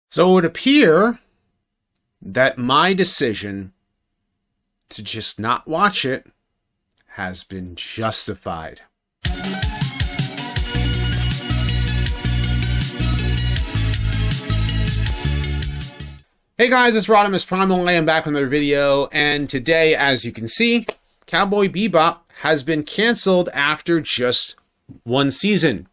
So it would appear that my decision to just not watch it has been justified. Hey guys, it's RodimusPrimal. I am back with another video, and today, as you can see, Cowboy Bebop has been canceled after just one season.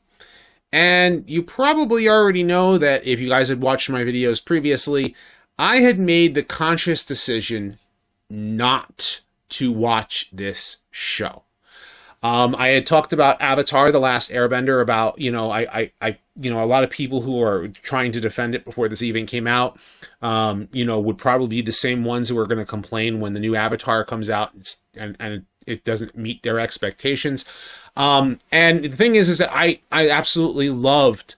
And you probably already know that if you guys had watched my videos previously, I had made the conscious decision not to watch this show. I had talked about Avatar: The Last Airbender, about, a lot of people who are trying to defend it before this even came out, would probably be the same ones who are going to complain when the new Avatar comes out and it doesn't meet their expectations. And the thing is that I absolutely loved,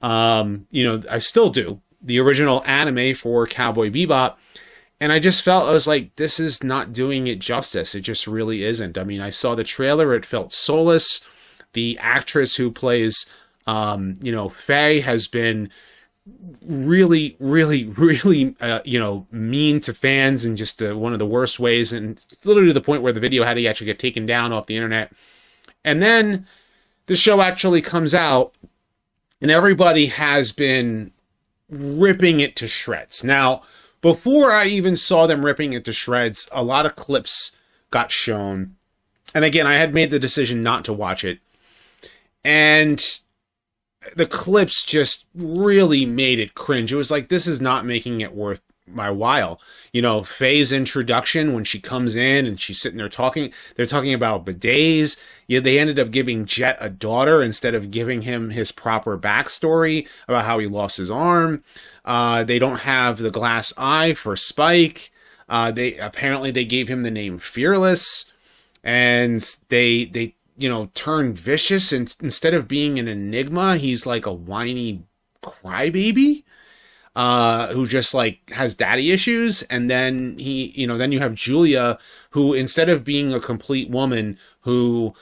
I still do, the original anime for Cowboy Bebop. And I just felt, I was like, this is not doing it justice. It just really isn't. I mean, I saw the trailer. It felt soulless. The actress who plays, Faye has been really, mean to fans in just one of the worst ways. And literally to the point where the video had to actually get taken down off the internet. And then the show actually comes out and everybody has been ripping it to shreds. Now, before I even saw them ripping it to shreds, a lot of clips got shown. And again, I had made the decision not to watch it. And the clips just really made it cringe. It was like, this is not making it worth my while. Faye's introduction, when she comes in and she's sitting there talking, they're talking about bidets. Yeah, they ended up giving Jet a daughter instead of giving him his proper backstory about how he lost his arm. They don't have the glass eye for Spike. They gave him the name Fearless, and they turn vicious, and instead of being an enigma, he's like a whiny crybaby who just like has daddy issues. And then then you have Julia, who instead of being a complete woman who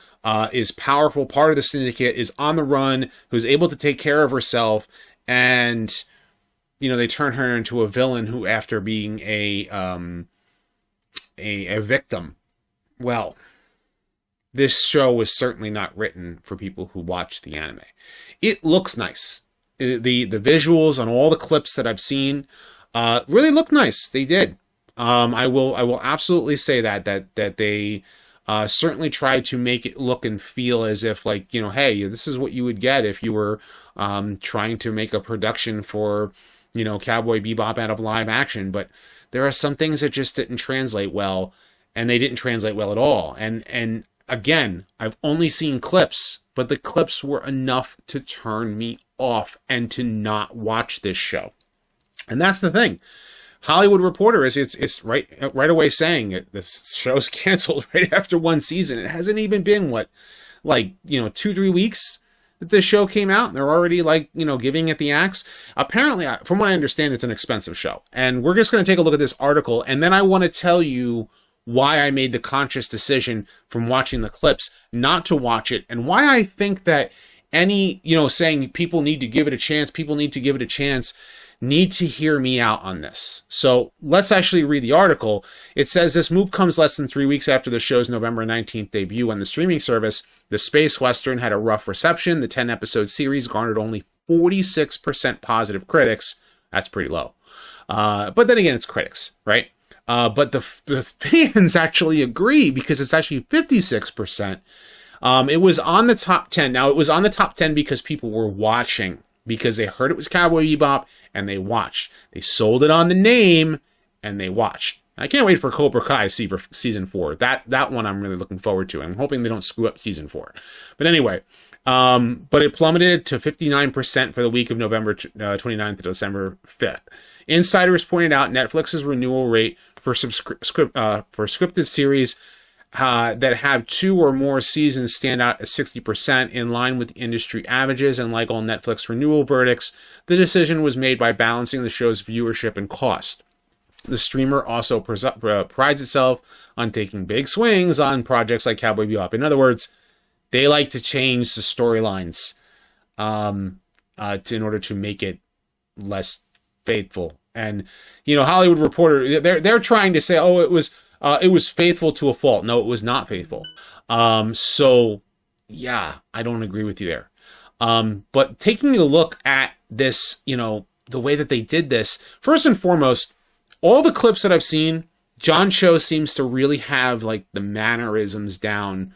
is powerful, part of the syndicate, is on the run, who's able to take care of herself, and they turn her into a villain who, after being a victim. Well, this show was certainly not written for people who watch the anime. It looks nice. The visuals on all the clips that I've seen really look nice. They did. I will absolutely say that they certainly tried to make it look and feel as if, like, hey, this is what you would get if you were trying to make a production for Cowboy Bebop out of live action. But there are some things that just didn't translate well, and they didn't translate well at all. And again, I've only seen clips, but the clips were enough to turn me off and to not watch this show. And that's the thing. Hollywood Reporter it's right away saying this show's canceled right after one season. It hasn't even been 2-3 weeks that the show came out, and they're already giving it the axe. Apparently, from what I understand, it's an expensive show. And we're just going to take a look at this article, and then I want to tell you why I made the conscious decision from watching the clips not to watch it, and why I think that any, saying people need to give it a chance, need to hear me out on this. So let's actually read the article. It says, this move comes less than 3 weeks after the show's November 19th debut on the streaming service. The space western had a rough reception. The 10-episode series garnered only 46% positive critics. That's pretty low. But then again, it's critics, right? But the fans actually agree, because it's actually 56%. It was on the top 10. Now, it was on the top 10 because people were watching, because they heard it was Cowboy Bebop and they watched. They sold it on the name and they watched. I can't wait for Cobra Kai for season 4. That one I'm really looking forward to. I'm hoping they don't screw up season 4. But anyway, but it plummeted to 59% for the week of November 29th to December 5th. Insiders pointed out Netflix's renewal rate for scripted series that have 2 or more seasons stand out at 60%, in line with industry averages. And like all Netflix renewal verdicts, the decision was made by balancing the show's viewership and cost. The streamer also prides itself on taking big swings on projects like Cowboy Bebop. In other words, they like to change the storylines in order to make it less faithful. And, Hollywood Reporter, they're trying to say, oh, it was faithful to a fault. No, it was not faithful. So yeah, I don't agree with you there. But taking a look at this, the way that they did this, first and foremost, all the clips that I've seen, John Cho seems to really have like the mannerisms down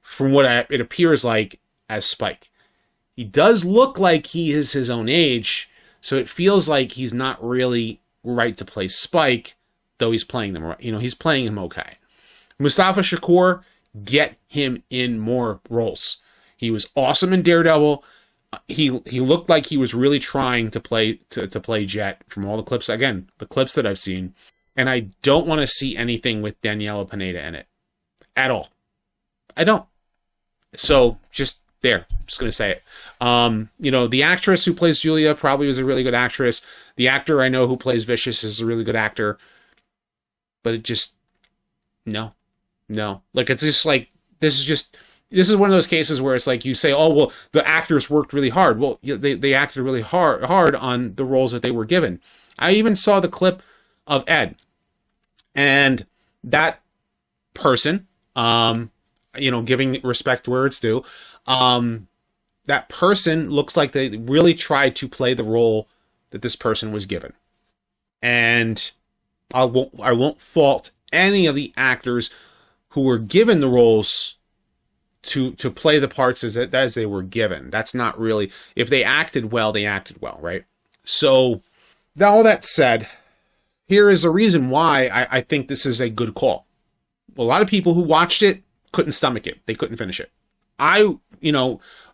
from what it appears like as Spike. He does look like he is his own age, so it feels like he's not really right to play Spike, though he's playing them right. He's playing him okay. Mustafa Shakur, get him in more roles. He was awesome in Daredevil. He looked like he was really trying to play Jet from all the clips. Again, the clips that I've seen. And I don't want to see anything with Daniela Pineda in it. At all. I don't. So, just there. I'm just going to say it. The actress who plays Julia probably was a really good actress. The actor I know who plays Vicious is a really good actor. But it just... No. Like, it's just like... This is one of those cases where it's like you say, oh, well, the actors worked really hard. Well, they acted really hard on the roles that they were given. I even saw the clip of Ed. And that person, giving respect where it's due, that person looks like they really tried to play the role that this person was given. And I won't fault any of the actors who were given the roles to play the parts as they were given. That's not really, if they acted well, they acted well, right? So, all that said, here is a reason why I think this is a good call. A lot of people who watched it couldn't stomach it. They couldn't finish it. I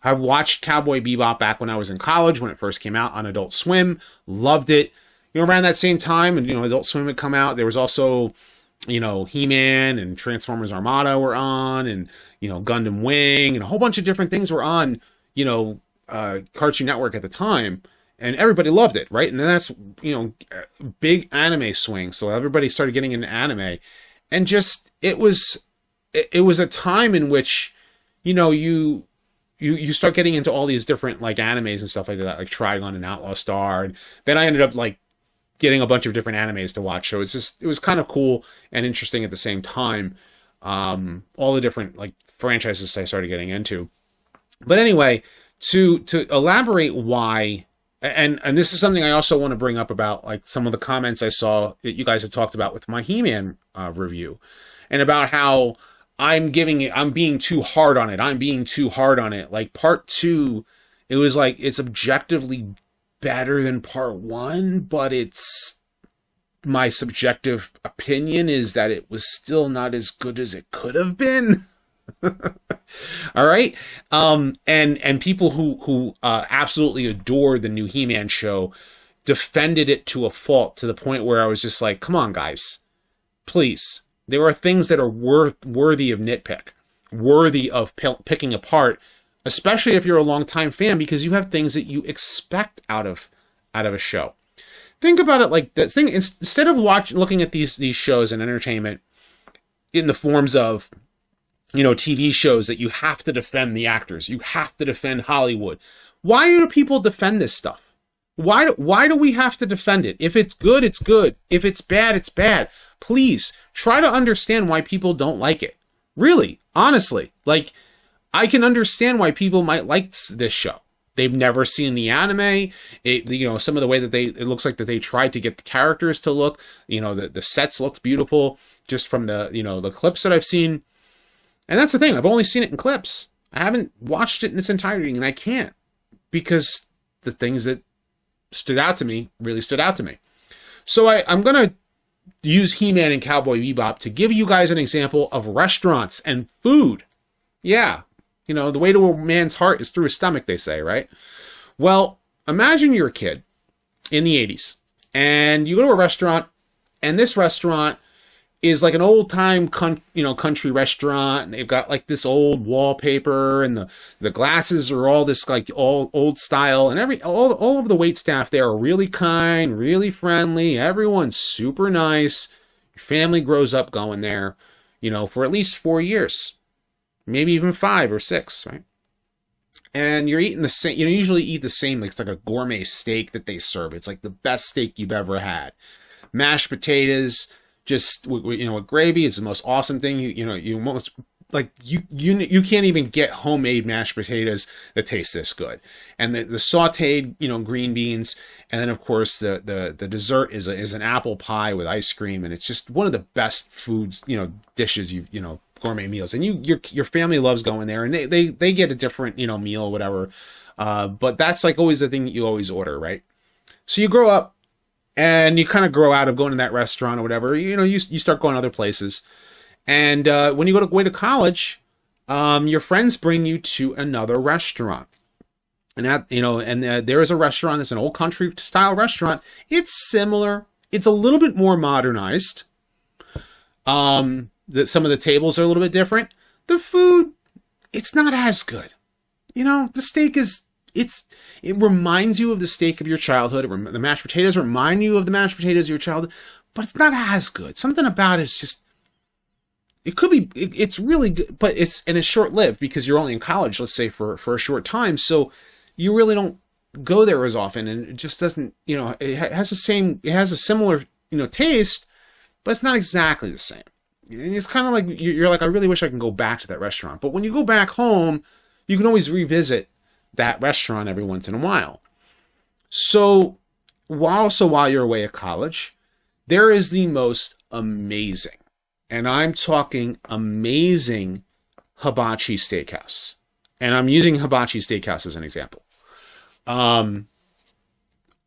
watched Cowboy Bebop back when I was in college, when it first came out on Adult Swim. Loved it. Around that same time, and, Adult Swim had come out. There was also, He-Man and Transformers Armada were on, and, Gundam Wing, and a whole bunch of different things were on, Cartoon Network at the time. And everybody loved it, right? And then that's, big anime swing. So everybody started getting into anime. And just, it was a time in which, you start getting into all these different, like, animes and stuff like that, like Trigun and Outlaw Star. And then I ended up, like, getting a bunch of different animes to watch. So it was kind of cool and interesting at the same time. All the different, like, franchises I started getting into. But anyway, to elaborate why... And this is something I also want to bring up about, like, some of the comments I saw that you guys had talked about with my He-Man review, and about how I'm being too hard on it. Like, part 2, it was like, it's objectively better than part 1, but my subjective opinion is that it was still not as good as it could have been. All right. And people who absolutely adored the new He-Man show defended it to a fault, to the point where I was just like, come on, guys, please. There are things that are worthy of nitpick, worthy of picking apart, especially if you're a longtime fan, because you have things that you expect out of a show. Think about it like this. Instead of looking at these shows and entertainment in the forms of, TV shows that you have to defend the actors, you have to defend Hollywood. Why do people defend this stuff? Why do we have to defend it? If it's good, it's good. If it's bad, it's bad. Please try to understand why people don't like it. Really, honestly, like, I can understand why people might like this show. They've never seen the anime. Some of the way that it looks like that they tried to get the characters to look. The sets looked beautiful just from the clips that I've seen. And that's the thing. I've only seen it in clips. I haven't watched it in its entirety, and I can't, because the things that stood out to me really stood out to me. So I'm going to use He-Man and Cowboy Bebop to give you guys an example of restaurants and food. Yeah, the way to a man's heart is through his stomach, they say, right? Well, imagine you're a kid in the 80s, and you go to a restaurant, and this restaurant is like an old-time country restaurant, and they've got like this old wallpaper, and the glasses are all this like all old style, and all of the wait staff there are really kind, really friendly. Everyone's super nice. Your family grows up going there, for at least 4 years, maybe even 5 or 6, right? and you're eating the same, usually eat the same, like it's like a gourmet steak that they serve. It's like the best steak you've ever had. Mashed potatoes, just, with gravy. It's the most awesome thing. You almost, like, you can't even get homemade mashed potatoes that taste this good. And the sauteed, green beans. And then of course the dessert is an apple pie with ice cream. And it's just one of the best foods, dishes, gourmet meals. And your family loves going there, and they get a different, meal, whatever. But that's like always the thing that you always order, right? So you grow up and you kind of grow out of going to that restaurant or whatever. You start going other places. And when you go away to college, your friends bring you to another restaurant. And there is a restaurant. It's an old country style restaurant. It's similar. It's a little bit more modernized. Some of the tables are a little bit different. The food, it's not as good. The steak it reminds you of the steak of your childhood. The mashed potatoes remind you of the mashed potatoes of your childhood, but it's not as good. Something about it is just, it could be, it's really good, but it's short-lived because you're only in college, let's say, for a short time. So you really don't go there as often, and it just doesn't, it has a similar, taste, but it's not exactly the same. And it's kind of like, you're like, I really wish I can go back to that restaurant. But when you go back home, you can always revisit that restaurant every once in a while. So while you're away at college, there is the most amazing, and I'm talking amazing, hibachi steakhouse. And I'm using hibachi steakhouse as an example. All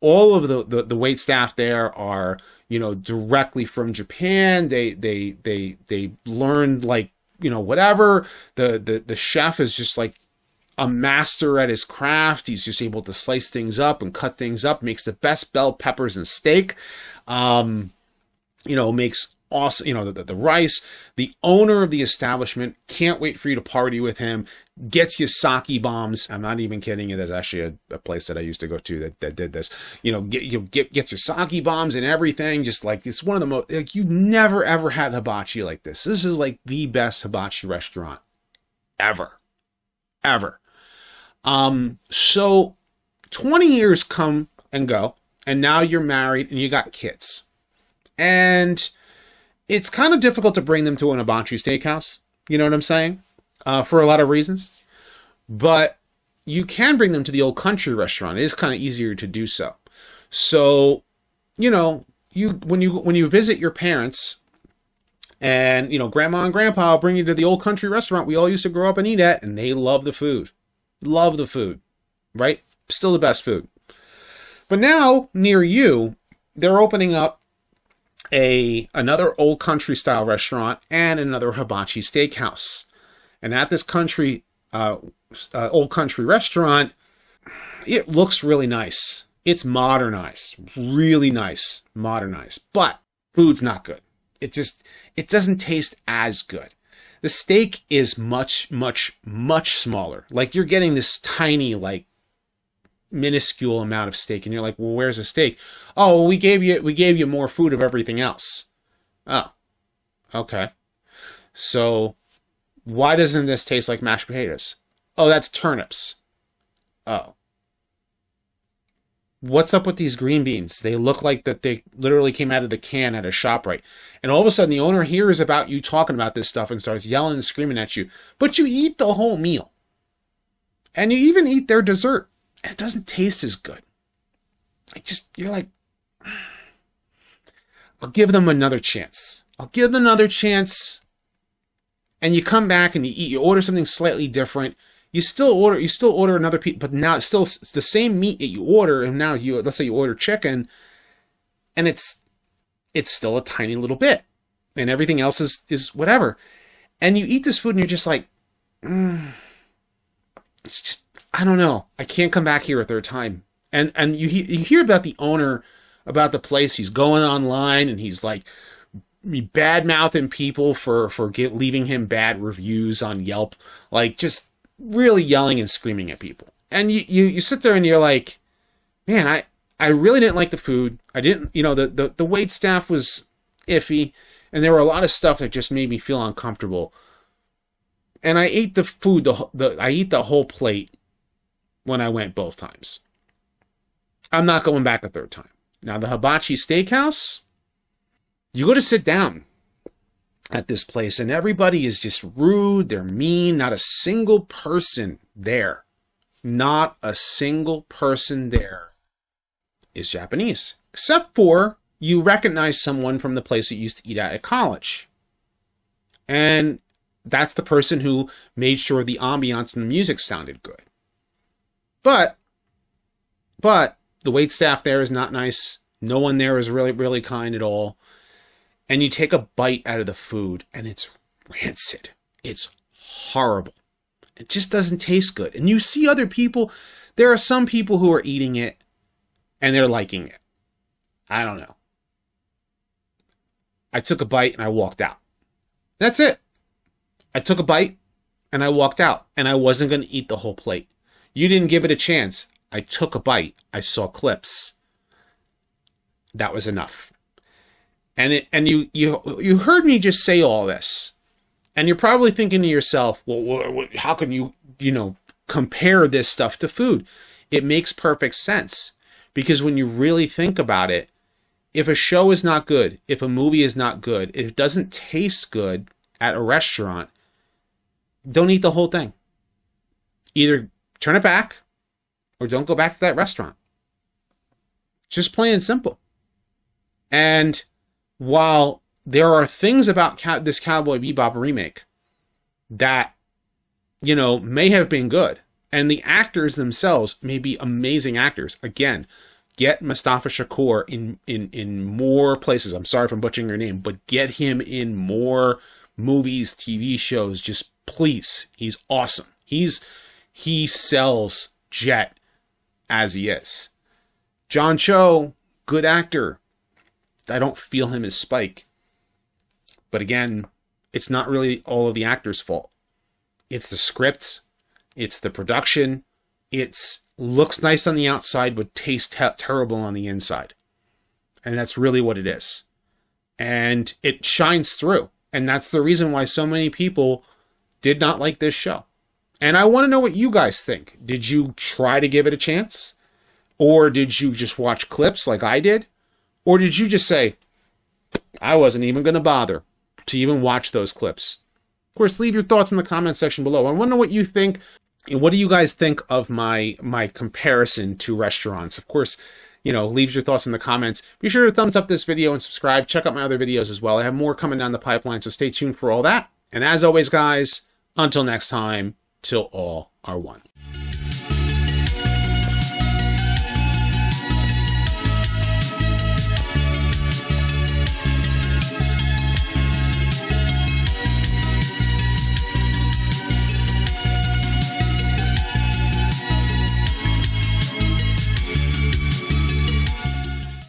of the wait staff there are, directly from Japan. They learned, like, whatever. The chef is just like a master at his craft. He's just able to slice things up and cut things up, makes the best bell peppers and steak. Makes awesome, the rice. The owner of the establishment can't wait for you to party with him. Gets you sake bombs. I'm not even kidding you. There's actually a place that I used to go to that did this. Gets your sake bombs and everything. Just like, it's one of the most, like, you never ever had hibachi like this. This is like the best hibachi restaurant ever. So 20 years come and go, and now you're married and you got kids. And it's kind of difficult to bring them to an hibachi steakhouse. You know what I'm saying? For a lot of reasons. But you can bring them to the old country restaurant. It is kind of easier to do so. So, when you visit your parents, and, grandma and grandpa will bring you to the old country restaurant we all used to grow up and eat at, and they love the food. Love the food, right? Still the best food. But now, near you, they're opening up another old country style restaurant and another hibachi steakhouse. And at this old country restaurant, it looks really nice. It's modernized, really nice, modernized, but food's not good. It doesn't taste as good. The steak is much, much, much smaller. Like, you're getting this tiny, like, minuscule amount of steak, and you're like, well, where's the steak? Oh, we gave you more food of everything else. Oh, okay. So why doesn't this taste like mashed potatoes? Oh, that's turnips. Oh. What's up with these green beans? They look like that they literally came out of the can at a ShopRite. And all of a sudden, the owner hears about you talking about this stuff and starts yelling and screaming at you. But you eat the whole meal. And you even eat their dessert. And it doesn't taste as good. You're like, I'll give them another chance. And you come back and you order something slightly different. You still order another piece, but now it's the same meat that you order, and now let's say you order chicken, and it's still a tiny little bit, and everything else is whatever. And you eat this food and you're just like, it's just, I don't know. I can't come back here a third time. And you hear about the owner, about the place. He's going online and he's like bad mouthing people for leaving him bad reviews on Yelp, like just really yelling and screaming at people. And you sit there and you're like, man, I really didn't like the food. I didn't, the wait staff was iffy, and there were a lot of stuff that just made me feel uncomfortable. And I ate the food, I eat the whole plate, when I went both times. I'm not going back a third time. Now, the Hibachi Steakhouse, you go to sit down at this place and everybody is just rude. They're mean. Not a single person there. Not a single person there is Japanese. Except for you recognize someone from the place you used to eat at college. And that's the person who made sure the ambiance and the music sounded good. But the wait staff there is not nice. No one there is really, really kind at all. And you take a bite out of the food and it's rancid. It's horrible. It just doesn't taste good. And you see other people, there are some people who are eating it and they're liking it. I don't know. I took a bite and I walked out. That's it. I took a bite and I walked out, and I wasn't going to eat the whole plate. You didn't give it a chance. I took a bite. I saw clips. That was enough. And you heard me just say all this, and you're probably thinking to yourself, well, how can you compare this stuff to food? It makes perfect sense, because when you really think about it, if a show is not good, if a movie is not good, if it doesn't taste good at a restaurant, don't eat the whole thing. Either turn it back or don't go back to that restaurant. Just plain and simple. And while there are things about this Cowboy Bebop remake that, may have been good, and the actors themselves may be amazing actors. Again, get Mustafa Shakur in more places. I'm sorry if I'm butchering your name, but get him in more movies, TV shows. Just please. He's awesome. He sells Jet as he is. John Cho, good actor. I don't feel him as Spike. But again, it's not really all of the actor's fault. It's the script. It's the production. It's looks nice on the outside, but tastes terrible on the inside. And that's really what it is. And it shines through. And that's the reason why so many people did not like this show. And I want to know what you guys think. Did you try to give it a chance? Or did you just watch clips like I did? Or did you just say, I wasn't even going to bother to even watch those clips? Of course, leave your thoughts in the comment section below. I want to know what you think. And what do you guys think of my comparison to restaurants? Of course, leave your thoughts in the comments. Be sure to thumbs up this video and subscribe. Check out my other videos as well. I have more coming down the pipeline, so stay tuned for all that. And as always, guys, until next time, till all are one.